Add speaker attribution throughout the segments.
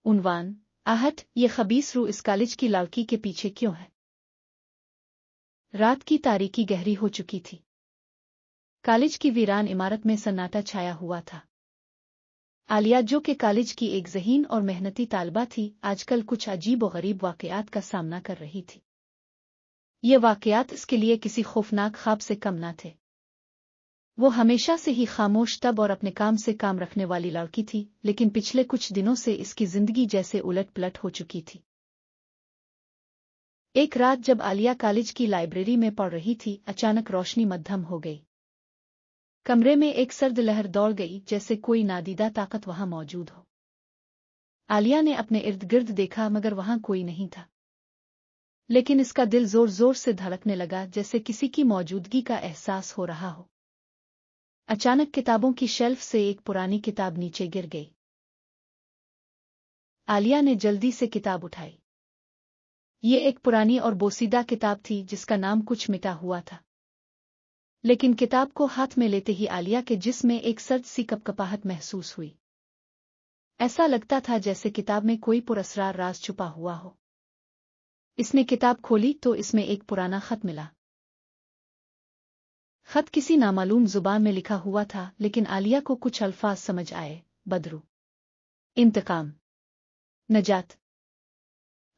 Speaker 1: उन्वान, आहट, ये खबीस रूह इस कॉलेज की लड़की के पीछे क्यों है? रात की तारीकी गहरी हो चुकी थी। कॉलेज की वीरान इमारत में सन्नाटा छाया हुआ था। आलिया, जो कि कॉलेज की एक ज़हीन और मेहनती तालिबा थी, आजकल कुछ अजीब और गरीब वाक़यात का सामना कर रही थी। ये वाक़यात इसके लिए किसी खौफनाक ख्वाब से कम न थे। वो हमेशा से ही खामोश तब और अपने काम से काम रखने वाली लड़की थी, लेकिन पिछले कुछ दिनों से इसकी जिंदगी जैसे उलट-पलट हो चुकी थी। एक रात जब आलिया कॉलेज की लाइब्रेरी में पढ़ रही थी, अचानक रोशनी मद्धम हो गई। कमरे में एक सर्द लहर दौड़ गई, जैसे कोई नादीदा ताकत वहां मौजूद हो। आलिया ने अपने इर्द गिर्द देखा, मगर वहां कोई नहीं था। लेकिन इसका दिल जोर जोर से धड़कने लगा, जैसे किसी की मौजूदगी का एहसास हो रहा हो। अचानक किताबों की शेल्फ से एक पुरानी किताब नीचे गिर गई। आलिया ने जल्दी से किताब उठाई। ये एक पुरानी और बोसीदा किताब थी, जिसका नाम कुछ मिटा हुआ था। लेकिन किताब को हाथ में लेते ही आलिया के जिस्म में एक सर्द सी कपकपाहट महसूस हुई। ऐसा लगता था जैसे किताब में कोई पुरअसरार राज छुपा हुआ हो। इसने किताब खोली तो इसमें एक पुराना खत मिला। खत किसी नामालूम जुबान में लिखा हुआ था, लेकिन आलिया को कुछ अल्फाज समझ आए। बदरू, इंतकाम, नजात।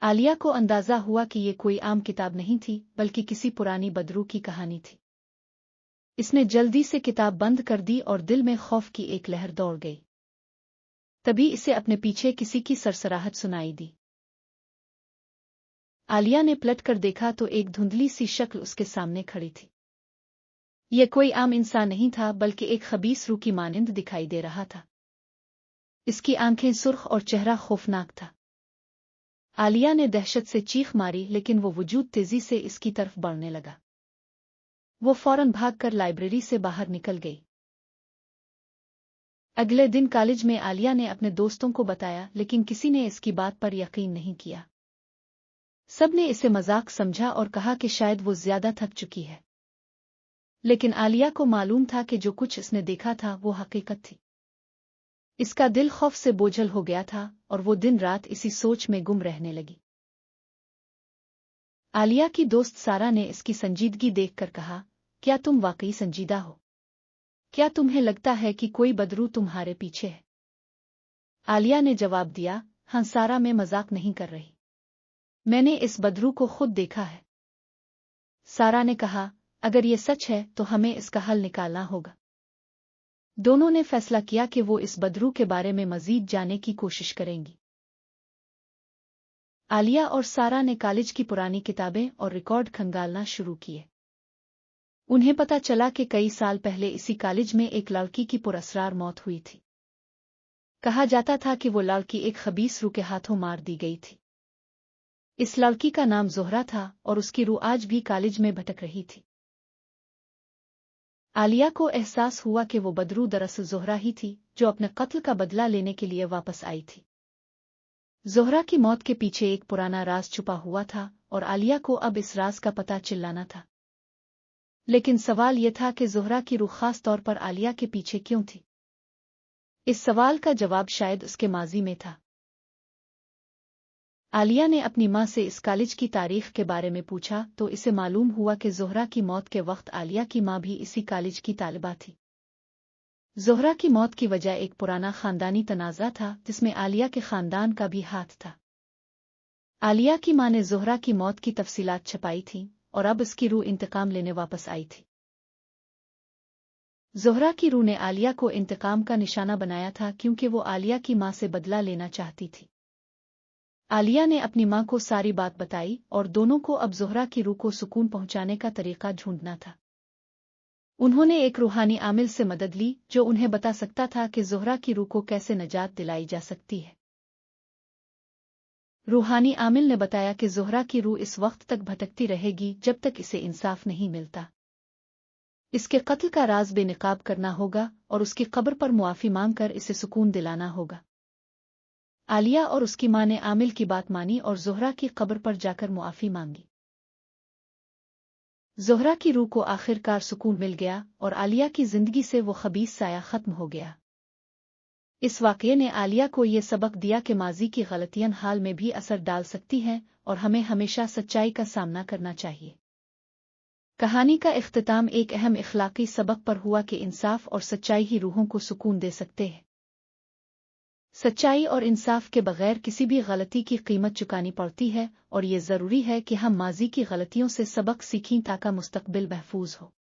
Speaker 1: आलिया को अंदाजा हुआ कि ये कोई आम किताब नहीं थी, बल्कि किसी पुरानी बदरू की कहानी थी। इसने जल्दी से किताब बंद कर दी और दिल में खौफ की एक लहर दौड़ गई। तभी इसे अपने पीछे किसी की सरसराहट सुनाई दी। आलिया ने पलट कर देखा तो एक धुंधली सी शक्ल उसके सामने खड़ी थी। यह कोई आम इंसान नहीं था, बल्कि एक खबीस रूह की मानिंद दिखाई दे रहा था। इसकी आंखें सुर्ख और चेहरा खौफनाक था। आलिया ने दहशत से चीख मारी, लेकिन वो वजूद तेजी से इसकी तरफ बढ़ने लगा। वो फौरन भागकर लाइब्रेरी से बाहर निकल गई। अगले दिन कॉलेज में आलिया ने अपने दोस्तों को बताया, लेकिन किसी ने इसकी बात पर यकीन नहीं किया। सबने इसे मजाक समझा और कहा कि शायद वो ज्यादा थक चुकी है। लेकिन आलिया को मालूम था कि जो कुछ इसने देखा था वो हकीकत थी। इसका दिल खौफ से बोझल हो गया था और वो दिन रात इसी सोच में गुम रहने लगी। आलिया की दोस्त सारा ने इसकी संजीदगी देखकर कहा, क्या तुम वाकई संजीदा हो? क्या तुम्हें लगता है कि कोई बदरू तुम्हारे पीछे है? आलिया ने जवाब दिया, हाँ सारा, मैं मजाक नहीं कर रही। मैंने इस बदरू को खुद देखा है। सारा ने कहा, अगर ये सच है तो हमें इसका हल निकालना होगा। दोनों ने फैसला किया कि वो इस बदरू के बारे में मजीद जानने की कोशिश करेंगी। आलिया और सारा ने कॉलेज की पुरानी किताबें और रिकॉर्ड खंगालना शुरू किए। उन्हें पता चला कि कई साल पहले इसी कॉलेज में एक लड़की की पुरअसरार मौत हुई थी। कहा जाता था कि वो लड़की एक खबीस रूह के हाथों मार दी गई थी। इस लड़की का नाम ज़ोहरा था और उसकी रूह आज भी कॉलेज में भटक रही थी। आलिया को एहसास हुआ कि वो बदरू दरअसल ज़ोहरा ही थी, जो अपने कत्ल का बदला लेने के लिए वापस आई थी। ज़ोहरा की मौत के पीछे एक पुराना राज छुपा हुआ था और आलिया को अब इस राज का पता चिल्लाना था। लेकिन सवाल यह था कि ज़ोहरा की रूह खास तौर पर आलिया के पीछे क्यों थी? इस सवाल का जवाब शायद उसके माजी में था। आलिया ने अपनी माँ से इस कॉलेज की तारीख के बारे में पूछा तो इसे मालूम हुआ कि ज़ोहरा की मौत के वक्त आलिया की माँ भी इसी कॉलेज की तालिबा थी। ज़ोहरा की मौत की वजह एक पुराना खानदानी तनाज़ा था, जिसमें आलिया के खानदान का भी हाथ था। आलिया की माँ ने ज़ोहरा की मौत की तफसीलात छपाई थीं और अब उसकी रूह इंतकाम लेने वापस आई थी। ज़ोहरा की रूह ने आलिया को इंतकाम का निशाना बनाया था, क्योंकि वो आलिया की माँ से बदला लेना चाहती थी। आलिया ने अपनी माँ को सारी बात बताई और दोनों को अब ज़ोहरा की रूह को सुकून पहुंचाने का तरीका ढूंढना था। उन्होंने एक रूहानी आमिल से मदद ली, जो उन्हें बता सकता था कि ज़ोहरा की रूह को कैसे नजात दिलाई जा सकती है। रूहानी आमिल ने बताया कि ज़ोहरा की रूह इस वक्त तक भटकती रहेगी जब तक इसे इंसाफ नहीं मिलता। इसके कत्ल का राज बेनकाब करना होगा और उसकी कब्र पर मुआफ़ी मांगकर इसे सुकून दिलाना होगा। आलिया और उसकी माँ ने आमिल की बात मानी और ज़ोहरा की कब्र पर जाकर मुआफ़ी मांगी। ज़ोहरा की रूह को आखिरकार सुकून मिल गया और आलिया की जिंदगी से वो खबीस साया खत्म हो गया। اس واقعے نے عالیہ کو یہ سبق دیا کہ ماضی کی غلطیاں حال میں بھی اثر ڈال سکتی ہیں اور ہمیں ہمیشہ سچائی کا سامنا کرنا چاہیے۔ کہانی کا اختتام ایک اہم اخلاقی سبق پر ہوا کہ انصاف اور سچائی ہی روحوں کو سکون دے سکتے ہیں۔ سچائی اور انصاف کے بغیر کسی بھی غلطی کی قیمت چکانی پڑتی ہے، اور یہ ضروری ہے کہ ہم ماضی کی غلطیوں سے سبق سیکھیں تاکہ مستقبل محفوظ ہو۔